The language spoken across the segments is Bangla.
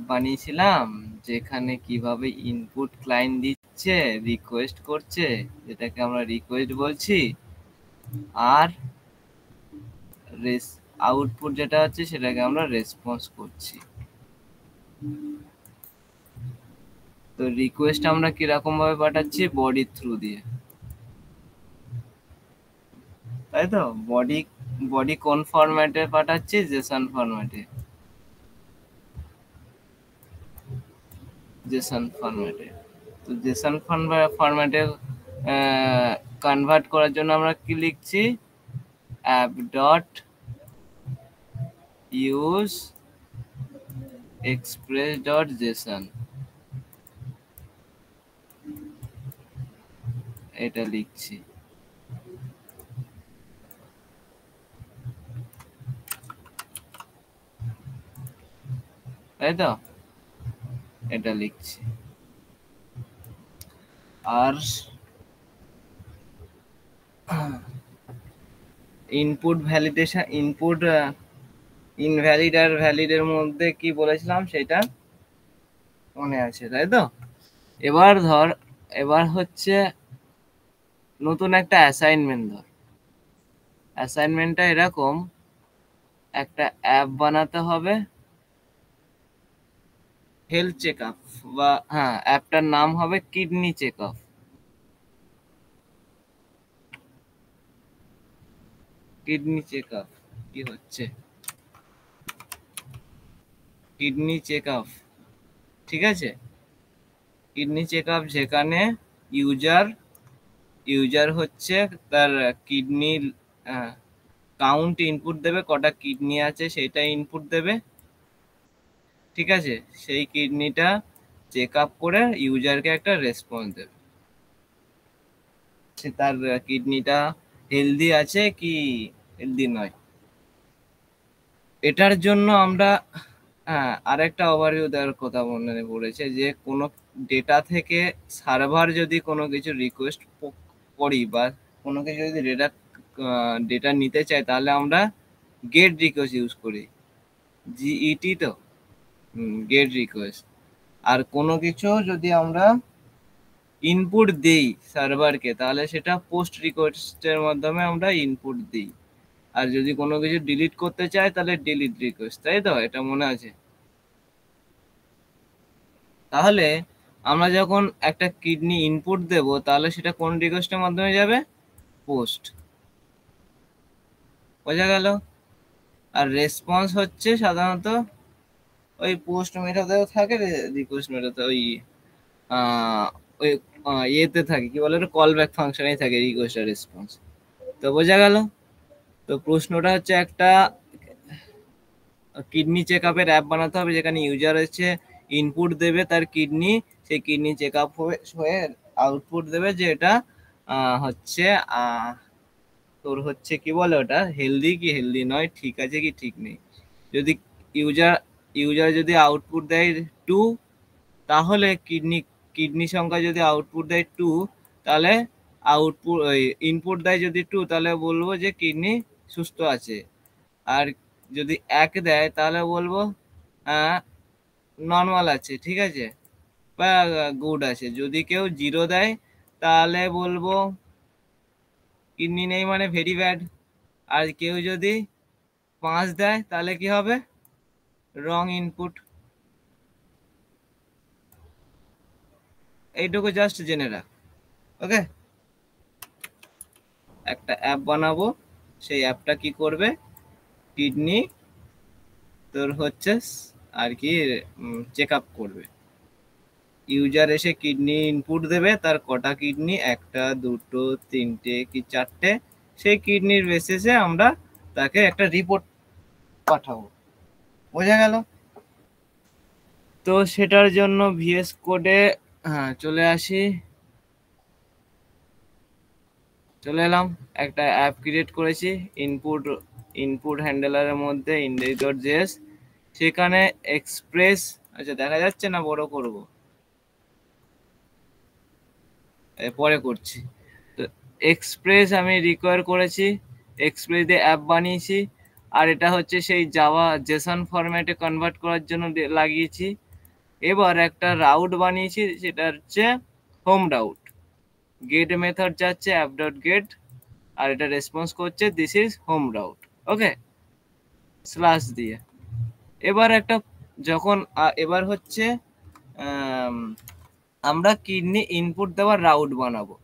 বানিয়েছিলাম যেখানে কিভাবে ইনপুট ক্লায়েন্ট দিচ্ছে, রিকোয়েস্ট করছে, যেটাকে আমরা রিকোয়েস্ট বলছি, আর আউটপুট যেটা হচ্ছে সেটাকে আমরা রেসপন্স করছি। তো রিকোয়েস্ট আমরা কিরকম ভাবে পাঠাচ্ছি, বডি থ্রু দিয়ে, তাই তো। বডি কোন ফরম্যাটে পাঠাচ্ছি, জেসন ফরম্যাটে। তো জেসন ফরম্যাটে কনভার্ট করার জন্য আমরা কি লিখছি, app dot use express dot Jason, এটা লিখছি। তাই তো, এটা লিখছি। আর ইনপুট ভ্যালিডেশন, ইনপুট ইনভ্যালিড আর ভ্যালিডের মধ্যে কি বলেছিলাম সেটা মনে আছে, তাই তো। এবার হচ্ছে নতুন একটা অ্যাসাইনমেন্ট। ধর অ্যাসাইনমেন্টটা এরকম, একটা অ্যাপ বানাতে হবে হেলথ চেক আপ, বা হ্যাঁ, অ্যাপটার নাম হবে kidney check up. Kidney check up কি হচ্ছে, কিডনি চেক আপ, ঠিক আছে। কিডনি চেক আপ যেখানে ইউজার হচ্ছে তার কিডনির কাউন্ট ইনপুট দেবে, কটা কিডনি আছে সেটা ইনপুট দেবে, ঠিক আছে। সেই কিডনিটা চেক আপ করে ইউজারকে একটা রেসপন্স দেবে, সে তার কিডনিটা হেলদি আছে কি হেলদি নয়। এটার জন্য আমরা আরেকটা ওভারভিউ দেওয়ার কথা মনে পড়েছে, যে কোনো ডেটা থেকে সার্ভার যদি কোনো কিছু রিকোয়েস্ট করি বা কোনো কিছু যদি ডেটা নিতে চাই, তাহলে আমরা গেট রিকোয়েস্ট ইউজ করি, জিইটি তো, গেট রিকোয়েস্ট। আর কোনো কিছু যদি আমরা ইনপুট দিই সার্ভারকে, তাহলে সেটা পোস্ট রিকোয়েস্টের মাধ্যমে আমরা ইনপুট দিই। আর যদি কোনো কিছু ডিলিট করতে চাই তাহলে ডিলিট রিকোয়েস্ট, তাই তো, এটা মনে আছে। তাহলে আমরা যখন একটা কিডনি ইনপুট দেব, তাহলে সেটা কোন রিকোয়েস্টের মাধ্যমে যাবে, পোস্ট, বোঝা গেল। আর রেসপন্স হচ্ছে সাধারণত ওই পোস্ট মেথডেও থাকে, রিকোয়েস্ট মেথডে ওই ওই ইয়েতে থাকে, কি বলে, কল ব্যাক ফাংশনেই থাকে রিকোয়েস্ট আর রেসপন্স। তো বোঝা গেল। তো প্রশ্নটা হচ্ছে একটা কিডনি চেক আপের অ্যাপ বানাতে হবে যেখানে ইউজার হচ্ছে ইনপুট দেবে তার কিডনি, সেই কিডনি চেক আপ হয়ে আউটপুট দেবে যে এটা হচ্ছে তোর হচ্ছে কি বলে ওটা, হেলদি কি হেলদি নয়, ঠিক আছে কি ঠিক নেই। যদি ইউজার ইউজার যদি আউটপুট দেয় 2, তাহলে কিডনি সংখ্যা যদি আউটপুট দেয় 2, তাহলে আউটপুট ইনপুট দেয় যদি 2, তাহলে বলবো যে কিডনি সুস্থ আছে। আর যদি 1 দেয় তাহলে বলবো নর্মাল আছে, ঠিক আছে, বা গুড আছে। যদি কেউ 0 দেয় তাহলে বলবো কিডনি নেই, মানে ভেরি ব্যাড। আর কেউ যদি 5 দেয় তাহলে কি হবে, রং ইনপুট। এইটুকু জাস্ট জেনে রাখ, ওকে। একটা অ্যাপ বানাবো, সেই অ্যাপটা কি করবে, কিডনি তোর হচ্ছে আর কি চেক আপ করবে। ইউজার এসে কিডনি ইনপুট দেবে, তার কটা কিডনি, 1টা 2টো 3টে কি 4টে, সেই কিডনির বেসিসে আমরা তাকে একটা রিপোর্ট পাঠাবো, বোঝা গেল। তো সেটার জন্য ভিএস কোডে চলে আসি, চলে এলাম। একটা অ্যাপ ক্রিয়েট করেছি ইনপুট হ্যান্ডেলারের মধ্যে index.js, সেখানে এক্সপ্রেস, আচ্ছা দেখা যাচ্ছে না, বড় করব, পরে করছি। তো এক্সপ্রেস আমি রিকোয়ার করেছি, এক্সপ্রেস দিয়ে অ্যাপ বানিয়েছি। আর এটা হচ্ছে সেই জাভা জেসন ফরম্যাটে কনভার্ট করার জন্য লাগিয়েছি। এবার একটা রাউট বানিয়েছি, সেটা হচ্ছে হোম রাউট। গেট মেথড যাচ্ছে অ্যাপ ডট গেট, আর এটা রেসপন্স করছে this is home route. Okay, slash দিয়ে এবার একটা যখন এবার হচ্ছে আমরা কিডনি ইনপুট দেওয়ার রাউট বানাবো।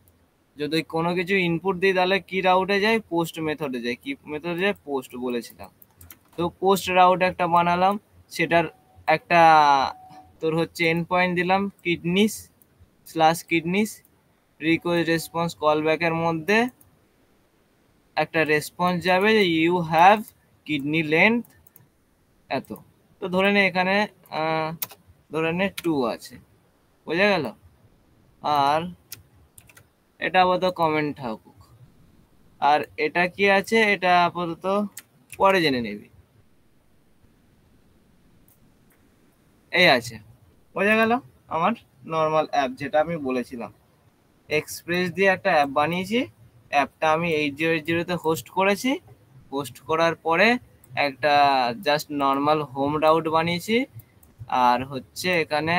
যদি কোনো কিছু ইনপুট দিই তাহলে কি রাউটে যায়, পোস্ট মেথডে যায়। কি মেথডে যায়, পোস্ট বলেছিলাম। তো পোস্ট রাউট একটা বানালাম, সেটার একটা তোর হচ্ছে এন্ড পয়েন্ট দিলাম kidneys slash kidneys, request response call ব্যাকের মধ্যে একটা রেসপন্স যাবে যে ইউ হ্যাভ কিডনি লেন্থ এত। তো ধরে নে এখানে ধরে নে 2 আছে, বোঝা গেল। আর এটা আপাতত কমেন্ট থাকুক। আর এটা কি আছে, এটা আপাতত পরে জেনে নিবি। এই আছে, বোঝা গেল আমার নর্মাল অ্যাপ যেটা আমি বলেছিলাম। এক্সপ্রেস দিয়ে একটা অ্যাপ বানিয়েছি। অ্যাপটা আমি 8080 হোস্ট করেছি। হোস্ট করার পরে একটা জাস্ট নর্মাল হোম রাউট বানিয়েছি। আর হচ্ছে এখানে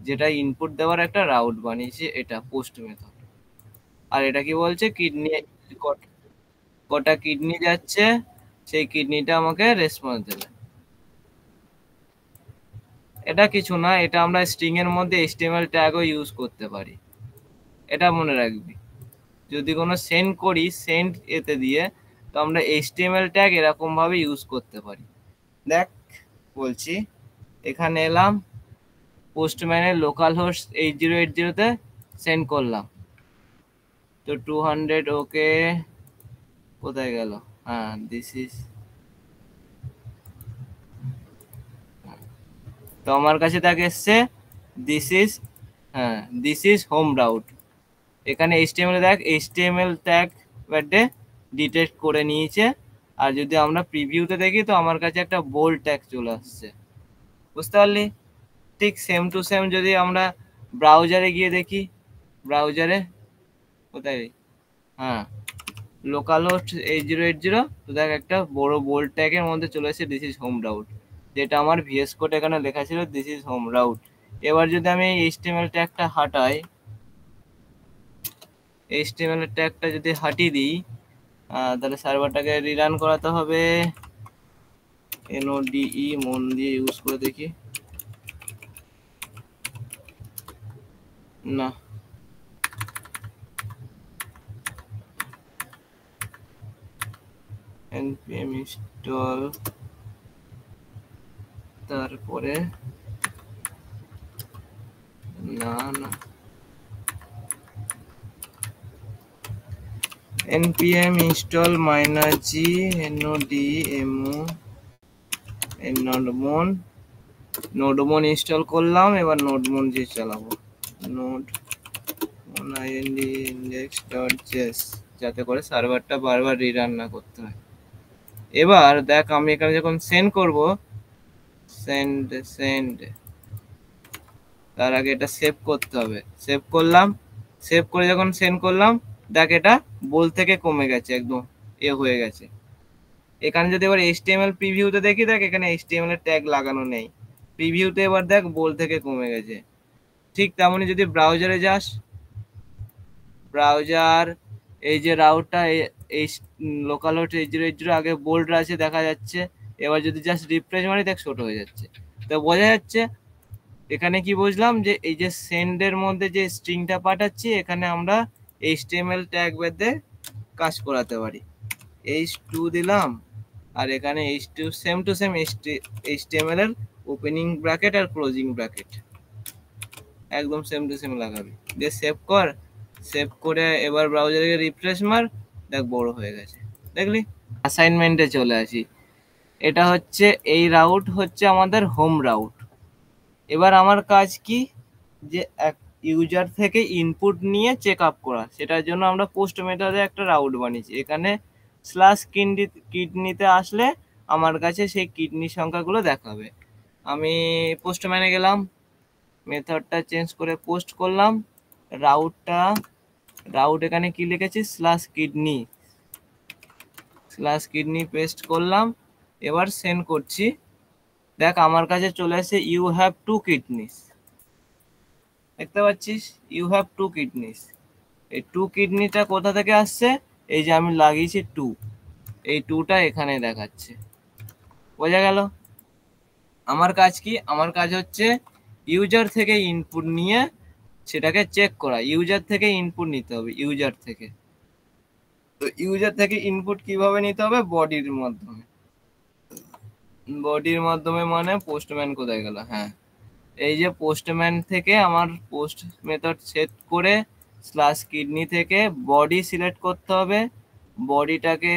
যেটা ইনপুট দেওয়ার একটা রাউট বানিয়েছি, এটা পোস্ট মেথড। আর এটা কি বলছে, কিডনি কটা কিডনি যাচ্ছে, সেই কিডনিটা আমাকে রেসপন্স দেবে। এটা কিছু না, এটা আমরা স্ট্রিং এর মধ্যে HTML ট্যাগও ইউজ করতে পারি, এটা মনে রাখবি। যদি কোনো সেন্ড করি, সেন্ড এতে দিয়ে, তো আমরা HTML ট্যাগ এরকম ভাবে ইউজ করতে পারি। দেখ বলছি, এখানে এলাম, পোস্টম্যানের লোকাল হোস্ট 8080-তে সেন্ড করলাম। তো 200 ওকে, কোথায় গেল, হ্যাঁ দিস ইজ, তো আমার কাছে দেখ এসছে দিস ইজ, হ্যাঁ দিস ইজ হোম রাউট। এখানে HTML দেখ, HTML ট্যাগ ব্যাডে ডিটেক্ট করে নিয়েছে। আর যদি আমরা প্রিভিউতে দেখি তো আমার কাছে একটা বোল্ড ট্যাগ চলে আসছে, বুঝতে পারলি। ঠিক সেম টু সেম যদি আমরা ব্রাউজারে গিয়ে দেখি, ব্রাউজারে কোথায়, হ্যাঁ লোকাল হোস্ট 8080, তো দেখ একটা বড় বোল্ড ট্যাগের মধ্যে চলে এসেছে দিস ইজ হোম রাউট, যেটা আমার VS কোড এখানে লেখা ছিল দিস ইজ হোম রাউট। এবার যদি আমি HTML ট্যাগটা হাঁটাই, HTML ট্যাগটা যদি হাঁটিয়ে দিই, তাহলে সার্ভারটাকে রিরান করাতে হবে। NODE মন দিয়ে ইউজ করে দেখি, না npm install, তারপরে না না npm install -g nodemon nodemon install করলাম। এবার নোডমন যে চালাবো, নোডমন index.js, যাতে করে সার্ভারটা বারবার রিরান না করতে হয়। এবার দেখ আমি এখানে যখন সেন্ড করব, সেন্ড তার আগে এটা সেভ করতে হবে। সেভ করলাম, সেভ করে যখন সেন্ড করলাম, দেখ এটা বোল থেকে কমে গেছে, একদম হয়ে গেছে। এখানে যদি এবার HTML প্রিভিউতে দেখি, দেখ এখানে HTML এর ট্যাগ লাগানো নেই। প্রিভিউতে এবার দেখ বোল থেকে কমে গেছে। ঠিক তেমনই যদি ব্রাউজারে যাস, ব্রাউজার এই যে রাউটটা এই লোকাল হোস্ট 8080 আগে বোল্ড আছে দেখা যাচ্ছে। এবার যদি জাস্ট রিফ্রেশ মারি, দেখ ছোট হয়ে যাচ্ছে। তো বোঝা যাচ্ছে এখানে কি বুঝলাম, যে এই যে সেন্ডের মধ্যে যে স্ট্রিংটা পাঠাচ্ছি, এখানে আমরা HTML ট্যাগ বেঁধে কাজ করাতে পারি। h2 দিলাম, আর এখানে h2 same to same HTML এর ওপেনিং ব্র্যাকেট আর ক্লোজিং ব্র্যাকেট একদম সেম টু সেম লাগাবি, দিয়ে সেভ কর। সেভ করে এবার ব্রাউজারে রিফ্রেশ মার, দেখ বড় হয়ে গেছে, দেখলি। অ্যাসাইনমেন্টে চলে আসি। এটা হচ্ছে, এই রাউট হচ্ছে আমাদের হোম রাউট। এবার আমার কাজ কি, যে এক ইউজার থেকে ইনপুট নিয়ে চেক আপ করা, সেটার জন্য আমরা পোস্ট মেথডে একটা রাউট বানিয়েছি। এখানে স্ল্যাশ কিডনিতে আসলে আমার কাছে সেই কিডনি সংখ্যাগুলো দেখাবে। আমি পোস্টম্যানে গেলাম, মেথডটা চেঞ্জ করে পোস্ট করলাম। রাউট এখানে কি লিখেছি, স্ল্যাশ কিডনি পেস্ট করলাম। এবার সেন্ড করছি, দেখ আমার কাছে চলে আসে ইউ হ্যাভ 2 কিডনিস। দেখতে পাচ্ছিস ইউ হ্যাভ 2 কিডনিস। এই 2 কিডনিটা কোথা থেকে আসছে? এই যে আমি লাগিয়েছি 2, এই 2টা এখানে দেখাচ্ছে। বোঝা গেল? আমার কাজ কি? আমার কাজ হচ্ছে ইউজার থেকে ইনপুট নিয়ে সেটাকে চেক করা। ইউজার থেকে ইনপুট নিতে হবে, ইউজার থেকে। তো ইউজার থেকে ইনপুট কিভাবে নিতে হবে? বডির মাধ্যমে। বডির মাধ্যমে মানে পোস্টম্যান কোথায় গেল? হ্যাঁ, এই যে পোস্টম্যান থেকে আমার পোস্ট মেথড সেট করে স্ল্যাশ কিডনি থেকে বডি সিলেক্ট করতে হবে। বডিটাকে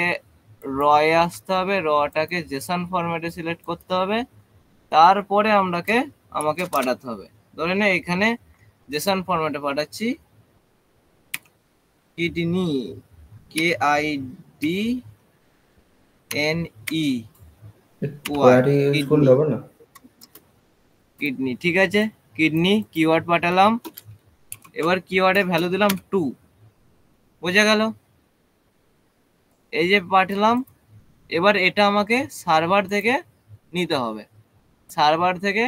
রয়ে আসতে হবে, রটাকে জেসন ফরম্যাটে সিলেক্ট করতে হবে। তারপরে আমাকে পাঠাতে হবে। ধরে নে এখানে জেসন ফরম্যাটে পাঠাচ্ছি kidney, KIDNE Y, query use করলে কিডনি। হবে না? কিডনি ঠিক আছে, কিডনি কিওয়ার্ড পাঠালাম। এবার কিওয়ার্ডে ভ্যালু দিলাম 2। বোঝা গেল? এই যে পাঠালাম। এবার এটা আমাকে সার্ভার থেকে নিতে হবে, সার্ভার থেকে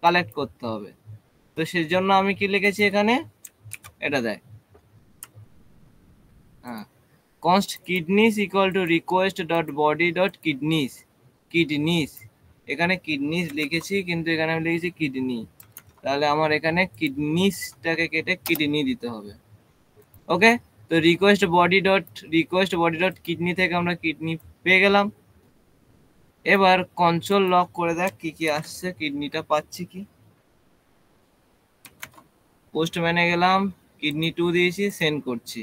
কালেক্ট করতে হবে। তো সেজন্য আমি কি লিখেছি এখানে? এটা দেখ, হ্যাঁ, const kidneys equal to request dot body dot kidneys, kidneys। এখানে কিডনিস লিখেছি কিন্তু এখানে আমি লিখেছি কিডনি। তাহলে আমার এখানে কিডনিসটাকে কেটে কিডনি দিতে হবে। ওকে, তো রিকোয়েস্ট বডি ডট কিডনি থেকে আমরা কিডনি পেয়ে গেলাম। এবার কনসোল লক করে দেখ কি কি আসছে, কিডনিটা পাচ্ছি কি। পোস্টম্যানে গেলাম, কিডনি 2 দিয়েছি, সেন্ড করছি।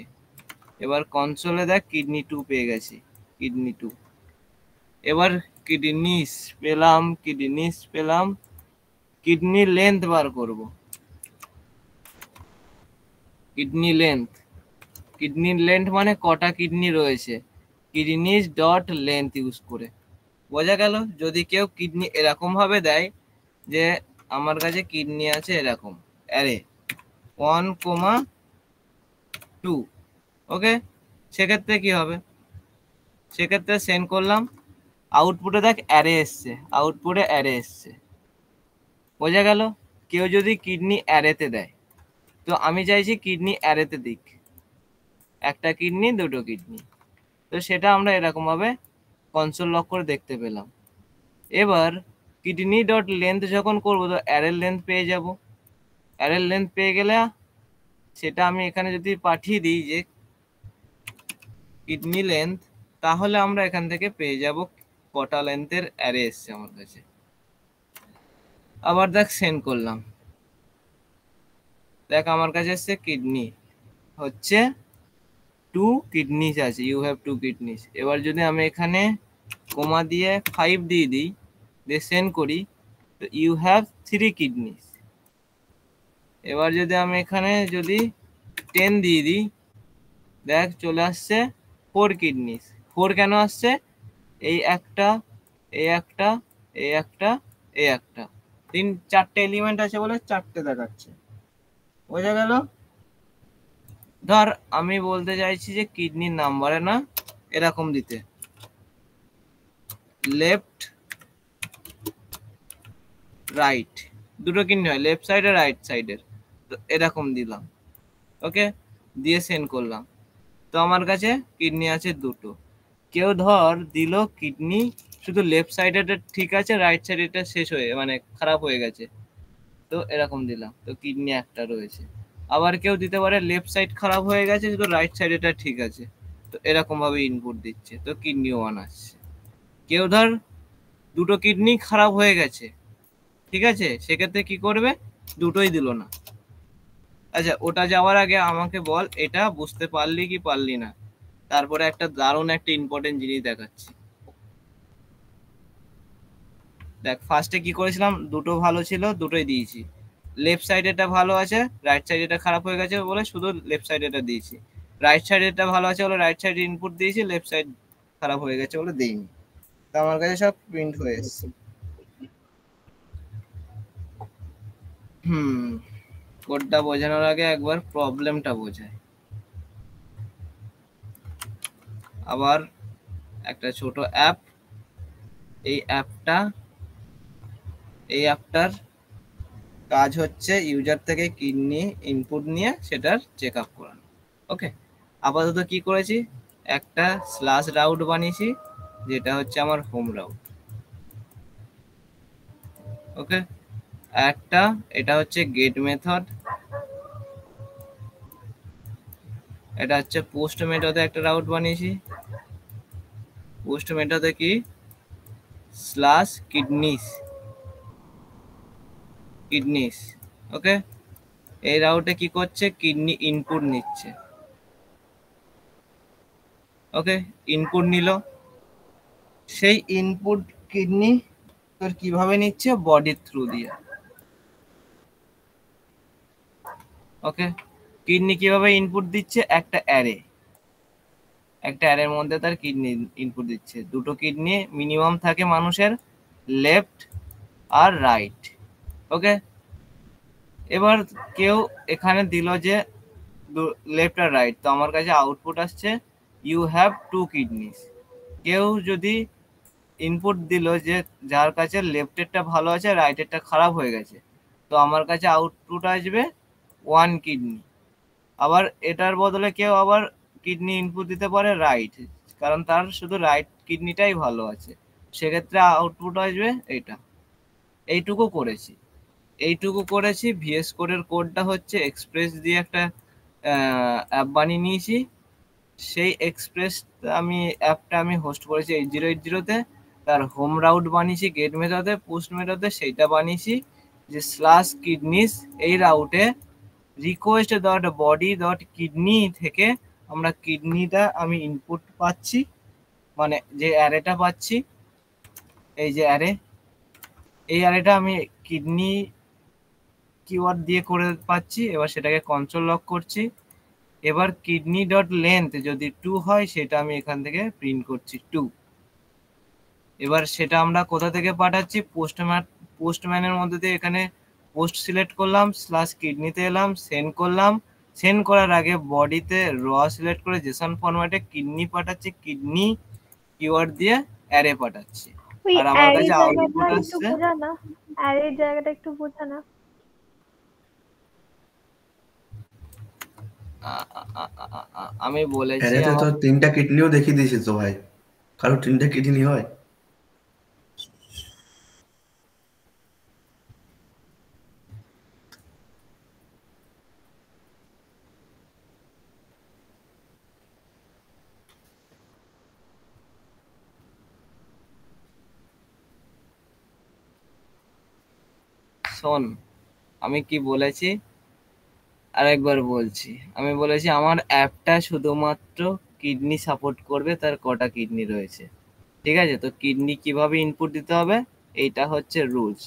এবার কনসোলে দেখ কিডনি 2 পেয়ে গেছি, কিডনি 2। এবার কিডনিস পেলাম। কিডনি লেন্থ বার করব, কিডনি লেন্থ মানে কটা কিডনি রয়েছে, কিডনিস ডট লেন্থ ইউজ করে। বোঝা গেল? যদি কেউ কিডনি এরকম ভাবে দেয় যে আমার কাছে কিডনি আছে এরকম অ্যারে 1,2, ওকে, সেক্ষেত্রে কি হবে? সেক্ষেত্রে সেন্ড করলাম, আউটপুটে দেখ অ্যারে এসছে। বোঝা গেল? কেউ যদি কিডনি অ্যারেতে দেয়, তো আমি চাইছি কিডনি অ্যারেতে দিক, একটা কিডনি দুটো কিডনি। তো সেটা আমরা এরকম ভাবে কনসোল লক করে দেখতে পেলাম। এবার কিডনি ডট লেন্থ যখন করবো তো অ্যারের লেন্থ পেয়ে যাব। অ্যারের লেন্থ পেয়ে গেলে সেটা আমি এখানে যদি পাঠিয়ে দিই যে কিডনি লেন্থ, তাহলে আমরা এখান থেকে পেয়ে যাব কটা লেন্থের অ্যারে এসছে আমার কাছে। আবার দেখ সেন্ড করলাম, দেখ আমার কাছে এসছে কিডনি হচ্ছে 2 কিডনিস আছে, ইউ হ্যাভ 2 কিডনিস। এবার যদি আমি এখানে কোমা দিয়ে 5 দিয়ে দিই, দিয়ে সেন্ড করি, তো ইউ হ্যাভ 3 কিডনিস। এবার যদি আমি এখানে যদি 10 দিয়ে দিই, দেখ চলে আসছে 4 কিডনিস। 4 কেন আসছে? এই একটা, এই একটা, এই একটা, এই একটা, 4টে এলিমেন্ট আছে বলে 4টে দেখাচ্ছে। বোঝা গেল? ধর আমি বলতে চাইছি যে কিডনির নাম্বারে না এরকম দিতে, লেফট রাইট, দুটো কিডনি হয়, লেফট সাইডে রাইট সাইডের, তো এরকম দিলাম। ওকে, দিয়ে সেন্ড করলাম। তো আমার কাছে কিডনি আছে দুটো। কেউ ধর দিল কিডনি শুধু লেফট সাইডেটা ঠিক আছে, রাইট সাইডেটা শেষ হয়ে মানে খারাপ হয়ে গেছে, তো এরকম দিলাম, তো কিডনি একটা রয়েছে। আবার কেউ দিতে পারে লেফট সাইড খারাপ হয়ে গেছে শুধু রাইট সাইডেটা ঠিক আছে, তো এরকম ভাবে ইনপুট দিচ্ছে, তো কিডনি 1 আসছে। কেউ ধর দুটো কিডনি খারাপ হয়ে গেছে, ঠিক আছে, সেক্ষেত্রে কি করবে? দুটোই দিল না। আচ্ছা, ওটা যাওয়ার আগে আমাকে বল এটা বুঝতে পারলি কি পারলি না। তারপরে একটা দারুণ একটা ইম্পর্টেন্ট জিনিস দেখাচ্ছি। দেখ ফার্স্টে কি করেছিলাম, দুটো ভালো ছিল দুটোই দিয়েছি। লেফট সাইডেটা ভালো আছে, রাইট সাইডেটা খারাপ হয়ে গেছে বলে শুধু লেফট সাইডেটা দিয়েছি। রাইট সাইডেটা ভালো আছে বলে রাইট সাইডে ইনপুট দিয়েছি, লেফট সাইড খারাপ হয়ে গেছে বলে দেইনি। তো আমার কাছে সব প্রিন্ট হয়ে এসছে। কোডটা বোঝানোর আগে একবার প্রবলেমটা বোঝায়। আবার একটা ছোট অ্যাপ, এই অ্যাপটার কাজ হচ্ছে ইউজার থেকে কিডনি ইনপুট নিয়ে সেটার চেক আপ করানো। ওকে, আপাতত কি করেছি, একটা স্ল্যাশ রাউট বানিয়েছি যেটা হচ্ছে আমার হোম রাউট। ওকে, একটা এটা হচ্ছে গেট মেথড, এটা হচ্ছে পোস্ট মেথডে একটা রাউট বানিয়েছি। পোস্ট মেথডে কি স্ল্যাশ কিডনিস। ওকে, এই রাউটে কি করছে, কিডনি ইনপুট নিচ্ছে। ওকে, ইনপুট নিল, সেই ইনপুট কিডনি তোর কিভাবে নিচ্ছে, বডির থ্রু দিয়ে। ওকে, কিডনি কিভাবে ইনপুট দিচ্ছে, একটা অ্যারের মধ্যে তার কিডনি ইনপুট দিচ্ছে। দুটো কিডনি মিনিমাম থাকে মানুষের, লেফট আর রাইট। ওকে, এবার কেউ এখানে দিল যে লেফট আর রাইট, তো আমার কাছে আউটপুট আসছে ইউ হ্যাভ টু কিডনিস। কেউ যদি ইনপুট দিল যে যার কাছে লেফটেরটা ভালো আছে রাইটেরটা খারাপ হয়ে গেছে, তো আমার কাছে আউটপুট আসবে ওয়ান কিডনি। আবার এটার বদলে কেউ আবার কিডনি ইনপুট দিতে পারে রাইট, কারণ তার শুধু রাইট কিডনিটাই ভালো আছে, সেক্ষেত্রে আউটপুট আসবে এটা। এইটুকু করেছি ভিএস কোডের কোডটা হচ্ছে এক্সপ্রেস দিয়ে একটা অ্যাপ বানিয়ে নিয়েছি। সেই এক্সপ্রেস অ্যাপটা আমি হোস্ট করেছি 8080-তে। তার হোম রাউট বানিয়েছি গেট মেথডে, পোস্ট মেথডে সেইটা বানিয়েছি যে স্ল্যাশ কিডনিস। এই রাউটে request dot body dot kidney থেকে আমরা কিডনিটা আমি ইনপুট পাচ্ছি, মানে যে অ্যারেটা পাচ্ছি, এই যে এই অ্যারেটা আমি কিডনি কিওয়ার্ড দিয়ে করে পাচ্ছি। এবার সেটাকে কন্ট্রোল লক করছি। এবার কিডনি ডট লেন্থ যদি 2 হয় সেটা আমি এখান থেকে প্রিন্ট করছি 2। এবার সেটা আমরা কোথা থেকে পাঠাচ্ছি, পোস্টম্যানের মধ্যে দিয়ে এখানে পোস্ট সিলেক্ট করলাম, স্ল্যাশ কিডনিতে এলাম, সেন্ড করলাম। সেন্ড করার আগে বডিতে র সিলেক্ট করে জেসন ফরম্যাটে কিডনি পাঠাচ্ছি, কিডনি কিওয়ার্ড দিয়ে অ্যারে পাঠাচ্ছি, ওই আর আমার অ্যারে কাছে জায়গাটা আউটপুট একটু আসছে। বোঝা না, অ্যারের জায়গাটা একটু বোঝা না। আমি বলেছি এরাতে তো আমার 3টা কিডনিও দেখিয়ে দিয়েছে তো ভাই, কারো 3টা কিডনি হয়? শোন, আমি কি বলেছি আরেকবার বলছি। আমি বলেছি আমার অ্যাপটা শুধুমাত্র কিডনি সাপোর্ট করবে, তার কটা কিডনি রয়েছে। ঠিক আছে, তো কিডনি কিভাবে ইনপুট দিতে হবে এইটা হচ্ছে রুলস।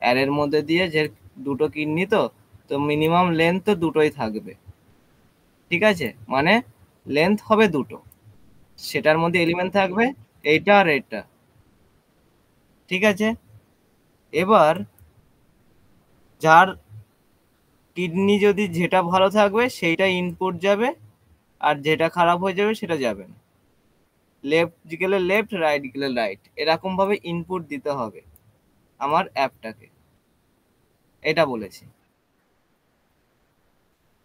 অ্যারের মধ্যে দিয়ে যে দুটো কিডনি, তো তো মিনিমাম লেন্থ তো দুটোই থাকবে। ঠিক আছে, মানে লেন্থ হবে দুটো, সেটার মধ্যে এলিমেন্ট থাকবে এইটা আর এটা। ঠিক আছে, এবার যার কিডনি যদি যেটা ভালো থাকবে সেইটা ইনপুট যাবে, আর যেটা খারাপ হয়ে যাবে সেটা যাবে না। লেফট গেলে লেফট, রাইট গেলে রাইট, এরকম ভাবে ইনপুট দিতে হবে আমার অ্যাপটাকে, এটা বলেছি।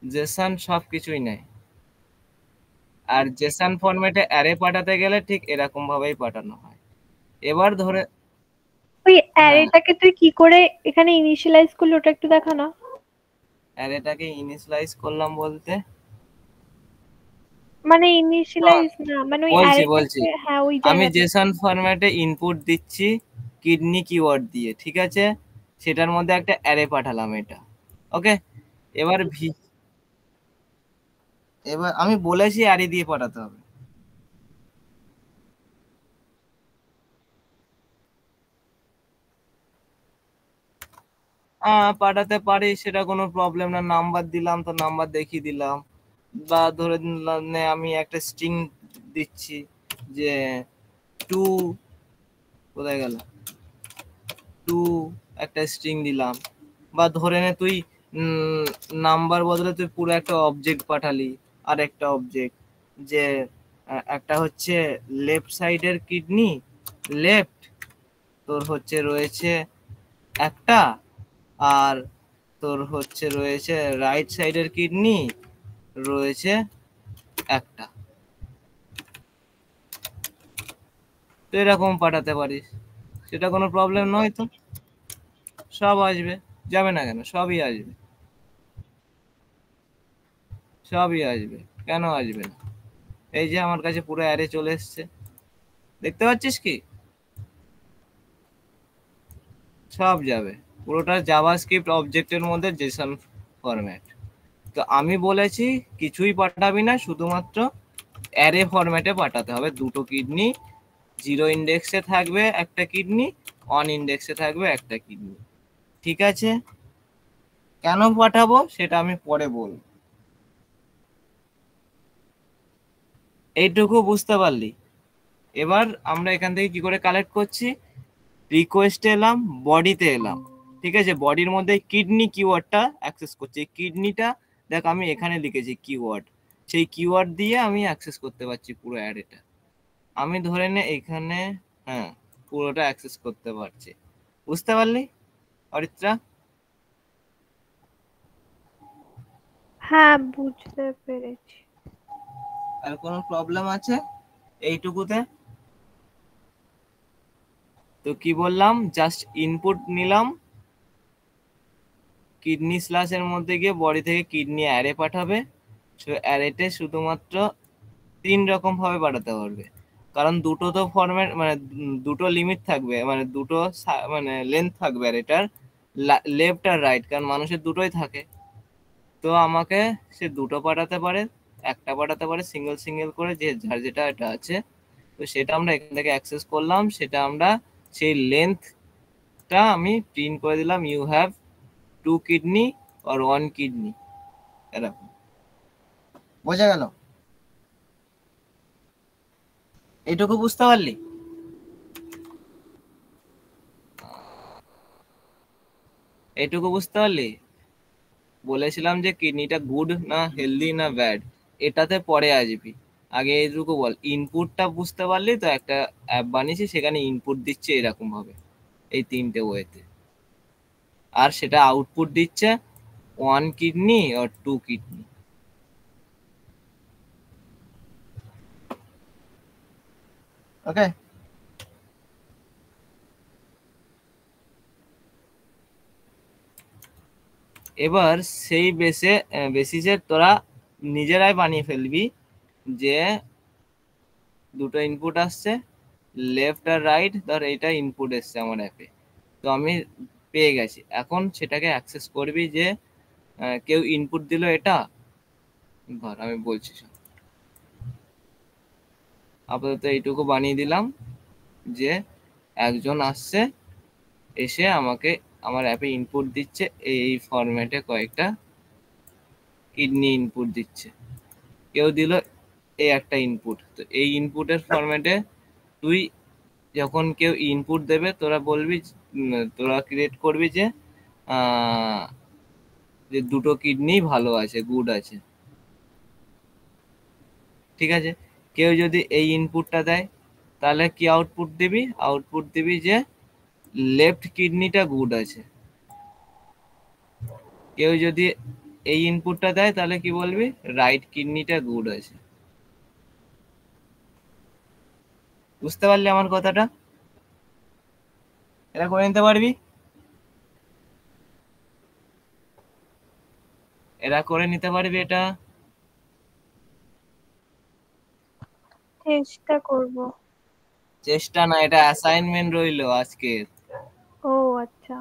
জেসন সব কিছুই নেয়, আর জেসন ফরম্যাটে অ্যারে পাঠাতে গেলে ঠিক এরকম ভাবেই পাঠানো হয়। এবার ধরে, ওই হ্যাঁ, অ্যারেটাকে তুই কি করে এখানে ইনিশিয়ালাইজ করলি ওটা একটু দেখা না। অ্যারেটাকে ইনিশিয়ালাইজ করলাম বলতে, মানে ইনিশিয়ালাইজ না, মানে ওই বলছি অ্যারেটাকে, হ্যাঁ ওই আমি জায়গাটা। জেসন ফরম্যাটে ইনপুট দিচ্ছি কিডনি কিওয়ার্ড দিয়ে, ঠিক আছে, সেটার মধ্যে একটা অ্যারে পাঠালাম এটা। ওকে, এবার এবার আমি বলেছি অ্যারে দিয়ে পাঠাতে হবে। পাঠাতে পারি, সেটা কোনো প্রবলেম না। নাম্বার দিলাম তো নাম্বার দেখিয়ে দিলাম, বা ধরে নিলাম আমি একটা স্ট্রিং দিচ্ছি যে টু, কোথায় গেল, টু একটা স্ট্রিং দিলাম। বা ধরে নে তুই নাম্বার বদলে তুই পুরো একটা অবজেক্ট পাঠালি, আর একটা অবজেক্ট যে একটা হচ্ছে লেফট সাইডের কিডনি, লেফট তোর হচ্ছে রয়েছে একটা, আর তোর হচ্ছে রয়েছে রাইট সাইডের কিডনি রয়েছে একটা, তো এরকম পাঠাতে পারিস, সেটা কোনো প্রবলেম নয় তো। সব আসবে, যাবে না কেন? সবই আসবে, সবই আসবে, কেন আসবে না? এই যে আমার কাছে পুরো অ্যারে চলে এসছে, দেখতে পাচ্ছিস কি? সব যাবে, পুরোটা জাভাস্ক্রিপ্ট অবজেক্টের মধ্যে জেসন ফরম্যাট। তো আমি বলেছি কিছুই পাঠাবি না, শুধুমাত্র অ্যারে ফরম্যাটে পাঠাতে হবে। দুটো কিডনি, 0 ইন্ডেক্সে থাকবে একটা কিডনি, 1 ইন্ডেক্সে থাকবে একটা কিডনি, ঠিক আছে? কেন পাঠাবো সেটা আমি পরে বলবো। এইটুকু বুঝতে পারলি? এবার আমরা এখান থেকে কি করে কালেক্ট করছি? রিকোয়েস্টে এলাম, বডিতে এলাম, ঠিক আছে? বডির মধ্যে কিডনি কিওয়ার্ডটা অ্যাক্সেস করছি। কিডনিটা দেখ আমি এখানে লিখেছি কিওয়ার্ড, সেই কিওয়ার্ড দিয়ে আমি অ্যাক্সেস করতে পারছি পুরো অ্যারেটা। আমি ধরে নে এখানে, হ্যাঁ, পুরোটা অ্যাক্সেস করতে পারছি। বুঝতে পারলি অরিত্রা? হ্যাঁ, বুঝতে পেরেছি। আর কোনো প্রবলেম আছে এইটুকুতে? তো কি বললাম, জাস্ট ইনপুট নিলাম, কিডনি স্ল্যাশের মধ্যে গিয়ে বডি থেকে কিডনি অ্যারে পাঠাবে। অ্যারেতে শুধুমাত্র 3 রকম ভাবে পাঠাতে পারবে, কারণ দুটো তো ফরম্যাট, মানে দুটো লিমিট থাকবে, মানে দুটো মানে লেন্থ থাকবে অ্যারেটার, লেফট আর রাইট, কারণ মানুষের দুটোই থাকে। তো আমাকে সে দুটো পাঠাতে পারে, একটা পাঠাতে পারে, সিঙ্গেল সিঙ্গেল করে, যে যার যেটা এটা আছে। তো সেটা আমরা এখান থেকে অ্যাক্সেস করলাম, সেটা আমরা সেই লেন্থটা আমি প্রিন্ট করে দিলাম, you have 2 kidney or 1 kidney, এরকম। বোঝা গেল? এইটুকু বুঝতে পারলি? এইটুকু বুঝতে পারলি? বলেছিলাম যে কিডনিটা গুড না হেলদি না ব্যাড, এটাতে পরে আসবি, আগে এইটুকু বল। ইনপুটটা বুঝতে পারলি তো? একটা অ্যাপ বানিয়েছি, সেখানে ইনপুট দিচ্ছে এরকম ভাবে, এই 3টে ওয়েতে, আর সেটা আউটপুট দিচ্ছে 1 কিডনি আর 2 কিডনি। ওকে? এবার সেই বেসিসে তোরা নিজেরাই বানিয়ে ফেলবি যে দুটো ইনপুট আসছে, লেফট আর রাইট, ধর এইটা ইনপুট এসছে আমার অ্যাপে, তো আমি পেয়ে গেছি। এখন সেটাকে অ্যাক্সেস করবি যে কেউ ইনপুট দিল এটা, ধর আমি বলছি শোন। আপাতত এইটুকু বানিয়ে দিলাম যে একজন আসছে, এসে আমাকে আমার অ্যাপে ইনপুট দিচ্ছে, এই ফরম্যাটে কয়েকটা কিডনি ইনপুট দিচ্ছে। কেউ দিল এই একটা ইনপুট, তো এই ইনপুটের ফরম্যাটে তুই যখন কেউ ইনপুট দেবে, তোরা বলবি, তোরা ক্রিয়েট করবি যে যে দুটো কিডনি ভালো আছে, গুড আছে, ঠিক আছে? কেউ যদি এই ইনপুটটা দেয়, তাহলে কি আউটপুট দিবি? আউটপুট দিবি যে লেফট কিডনিটা গুড আছে। কেউ যদি এই ইনপুটটা দেয়, তাহলে কি বলবি? রাইট কিডনিটা গুড আছে। বুঝতে পারলি আমার কথাটা? এটা করে নিতে পারবি? এরা করে নিতে পারবি এটা? চেষ্টা করব। চেষ্টা না, এটা অ্যাসাইনমেন্ট রইলো আজকের। ও আচ্ছা।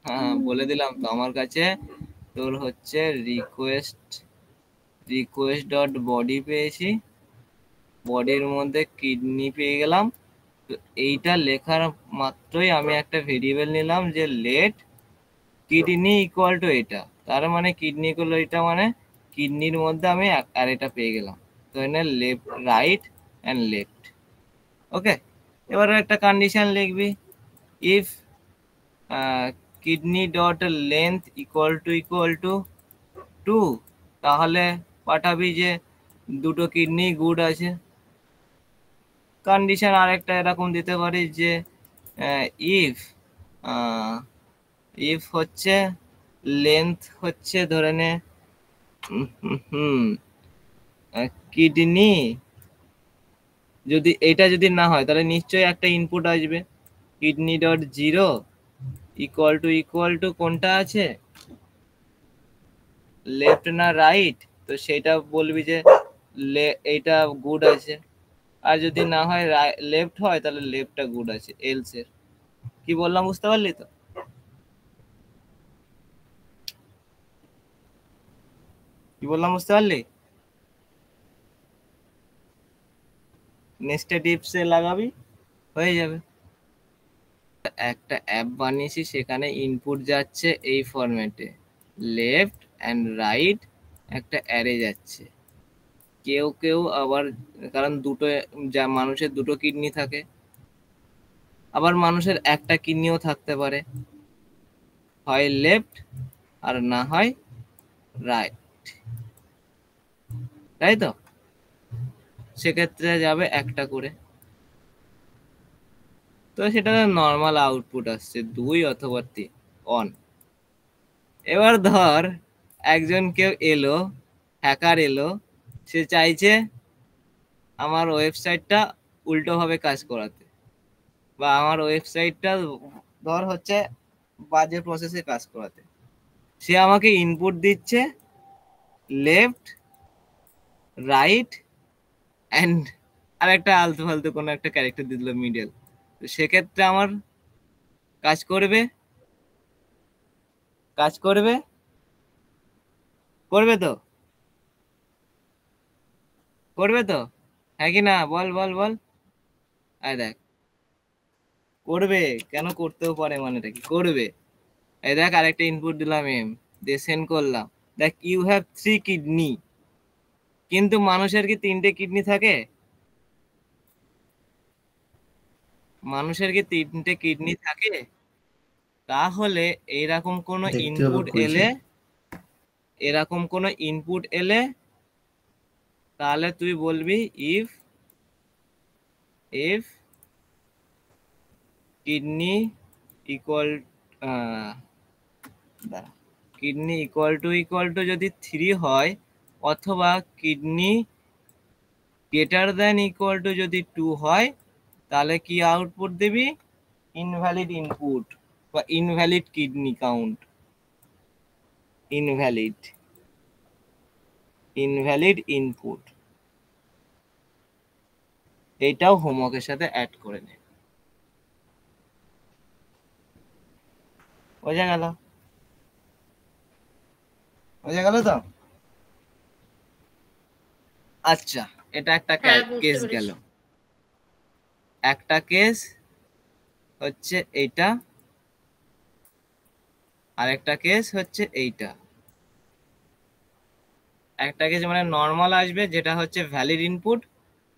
হ্যাঁ, বলে দিলাম তো, আমার কাছে তোর হচ্ছে রিকোয়েস্ট ডট বডি পেয়েছি, বডির মধ্যে কিডনি পেয়ে গেলাম। তো এইটা লেখার মাত্রই আমি একটা ভেরিয়েবল নিলাম যে লেট কিডনি ইকুয়াল টু এটা, তার মানে কিডনি ইকুয়াল এটা মানে কিডনির মধ্যে আমি আর এটা পেয়ে গেলাম। তো এখানে লেফট, রাইট অ্যান্ড লেফট। ওকে? এবার একটা কন্ডিশন লিখবি, if kidney dot length equal to 2, তাহলে পাঠাবি যে দুটো কিডনি গুড আছে। কন্ডিশন আরেকটা এরকম দিতে পারি যে ইফ হচ্ছে লেন্থ হচ্ছে ধরে নে কিডনি, যদি এটা যদি না হয় তাহলে নিশ্চয়ই একটা ইনপুট আসবে, kidney dot zero equal to কোনটা আছে, লেফট না রাইট, তো সেটা বলবি যে এইটা গুড আছে, আর যদি না হয় লেফট হয় তাহলে লেফটটা গুড আছে, এলস এর। কি বললাম বুঝতে পারলি তো? কি বললাম বুঝতে পারলি? নেক্সট টিপসে লাগাবি, হয়ে যাবে। একটা অ্যাপ বানিয়েছি, সেখানে ইনপুট যাচ্ছে এই ফরম্যাটে, লেফট অ্যান্ড রাইট একটা অ্যারে যাচ্ছে। কেউ কেউ আবার, কারণ দুটো যা মানুষের দুটো কিডনি থাকে, আবার মানুষের একটা কিডনিও থাকতে পারে, হয় লেফট আর না হয় রাইট, তাই তো? সেক্ষেত্রে যাবে একটা করে, তো সেটা নর্মাল আউটপুট আসছে 2 অথবা 3 অন। এবার ধর একজন কেউ এলো, হ্যাকার এলো, সে চাইছে আমার ওয়েবসাইটটা উল্টোভাবে কাজ করাতে, বা আমার ওয়েবসাইটটা ধর হচ্ছে বাজে প্রসেসে কাজ করাতে। সে আমাকে ইনপুট দিচ্ছে লেফট, রাইট অ্যান্ড আর একটা আলতু ফালতু কোনো একটা ক্যারেক্টার দিল মিডল। তো সেক্ষেত্রে আমার কাজ করবে, করবে তো, হ্যাঁ কি না? বল বল বল। দেখ করবে, কেন করতেও পারে, মানেটা কি করবে। দেখ আরেকটা ইনপুট দিলাম এম, দিয়ে সেন্ড করলাম, দেখ ইউ হ্যাভ 3 কিডনি। কিন্তু মানুষের কি 3টে কিডনি থাকে? মানুষের কি 3টে কিডনি থাকে? তাহলে এইরকম কোনো দেখতে হবে ইনপুট খুলছে। এলে তাহলে তুই বলবি ইফ কিডনি ইকুয়াল যদি 3 হয়, অথবা kidney greater than equal to যদি 2 হয়, তাহলে কি আউটপুট দিবি? ইনভ্যালিড ইনপুট বা invalid kidney count, invalid input. এটাও হোমওয়ার্কের সাথে অ্যাড করে নে। বোঝা গেল? তো আচ্ছা, এটা একটা হ্যাঁ, বুঝতে কেস পেরেছি। গেল। একটা কেস হচ্ছে এইটা, আর একটা কেস হচ্ছে এইটা। একটা কেস মানে নর্মাল আসবে, যেটা হচ্ছে ভ্যালিড ইনপুট,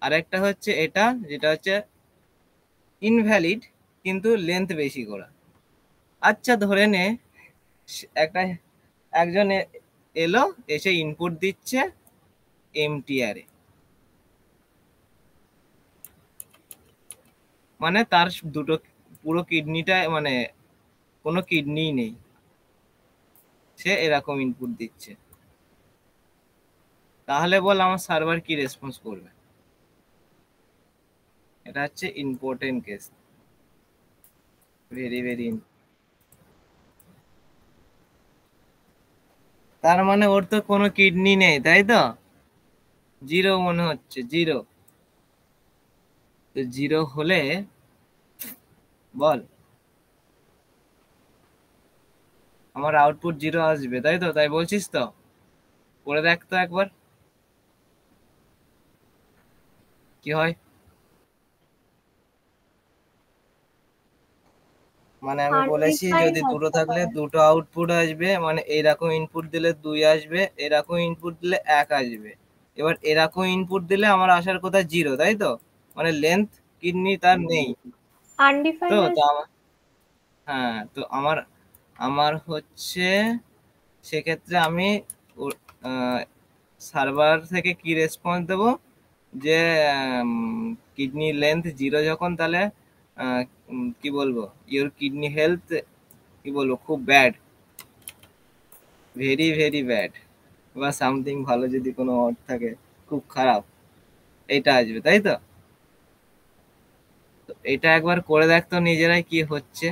আর একটা হচ্ছে এটা, যেটা হচ্ছে ইনভ্যালিড কিন্তু লেন্থ বেশি করা। আচ্ছা ধরে নে একজন এলো, এসে ইনপুট দিচ্ছে এমটিআরে, মানে তার দুটো পুরো কিডনিটা, মানে কোনো কিডনি নেই, সে এরকম ইনপুট দিচ্ছে। তাহলে বল আমার সার্ভার কি রেসপন্স করবে? এটা হচ্ছে ইম্পর্টেন্ট কেস, ভেরি ভেরি। তার মানে ওর তো কোনো কিডনি নেই, তাই তো? জিরো মনে হচ্ছে, জিরো। তো জিরো হলে বল আমার আউটপুট জিরো আসবে, তাই তো? তাই বলছিস তো? করে দেখ তো একবার কি হয়। মানে আমি বলেছি যদি দুটো থাকলে দুটো আউটপুট আসবে, মানে এরকম ইনপুট দিলে 2 আসবে, এরকম ইনপুট দিলে 1 আসবে। এবার এরকম ইনপুট দিলে আমার আসার কথা জিরো, তাই তো? মানে লেন্থ কিডনি তার নেই, তো আনডিফাইন্ড। হ্যাঁ, তো আমার আমার হচ্ছে সেক্ষেত্রে আমি সার্ভার থেকে কি রেসপন্স দেব যে কিডনি লেন্থ 0 যখন, তাহলে কি বলবো, ইওর কিডনি হেলথ কি বলবো, খুব ব্যাড, ভেরি ভেরি ব্যাড, বা সামথিং, ভালো যদি কোনো ওয়ার্ড থাকে, খুব খারাপ, এটা আসবে, তাই তো? তো এটা একবার করে দেখতো নিজেরাই কি হচ্ছে।